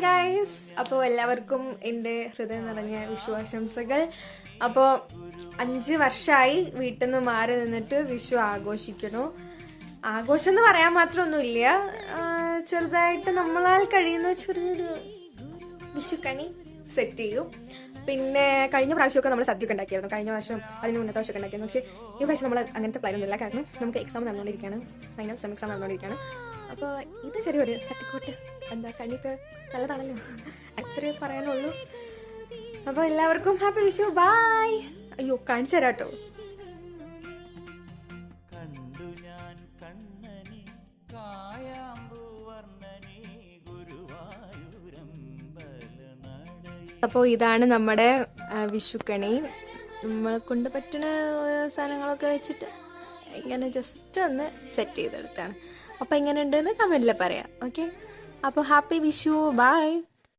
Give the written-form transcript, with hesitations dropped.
Guys, അപ്പോൾ എല്ലാവർക്കും എൻ്റെ ഹൃദയം നിറഞ്ഞ വിഷു ആശംസകൾ. അപ്പോൾ 5 വർഷമായി വീട്ടിൽ നിന്ന് മാറി നിന്നിട്ട് വിഷു ആഘോഷിക്കണു. ആഘോഷം എന്ന് പറയാൻ മാത്രമൊന്നുമില്ല, ചെറുതായിട്ട് നമ്മളാൽ കഴിയുന്ന ചെറിയൊരു വിഷുക്കണി സെറ്റ് ചെയ്യും. പിന്നെ കഴിഞ്ഞ പ്രാവശ്യമൊക്കെ നമ്മൾ സദ്യയൊക്കെ ഉണ്ടാക്കിയായിരുന്നു. കഴിഞ്ഞ വർഷം അതിന് മുന്നത്തെ വർഷമൊക്കെ ഉണ്ടാക്കിയിരുന്നു. പക്ഷേ ഈ പ്രാവശ്യം നമ്മൾ അങ്ങനത്തെ പ്ലാനൊന്നുമില്ല. കാരണം നമുക്ക് എക്സാം നടന്നുകൊണ്ടിരിക്കുകയാണ്, ഫൈനൽ സെം എക്സാം നടന്നുകൊണ്ടിരിക്കുകയാണ്. അപ്പോൾ ഇത് ചെറിയൊരു തട്ടിക്കോട്ട്, എന്താ കണിയൊക്കെ നല്ലതാണല്ലോ, അത്രേ പറയാനുള്ളൂ. അപ്പോൾ എല്ലാവർക്കും ഹാപ്പി വിഷു, ബൈ. അയ്യോ, കാണിച്ചു തരാട്ടോ. അപ്പോൾ ഇതാണ് നമ്മുടെ വിഷുക്കണി. നമ്മളെ കൊണ്ട് പറ്റുന്ന സാധനങ്ങളൊക്കെ വെച്ചിട്ട് ഇങ്ങനെ ജസ്റ്റ് ഒന്ന് സെറ്റ് ചെയ്തെടുത്താണ്. അപ്പോൾ എങ്ങനെ ഉണ്ടെന്ന് കമൻറ്റിൽ പറയാം. ഓക്കെ, അപ്പോൾ ഹാപ്പി വിഷു, ബൈ.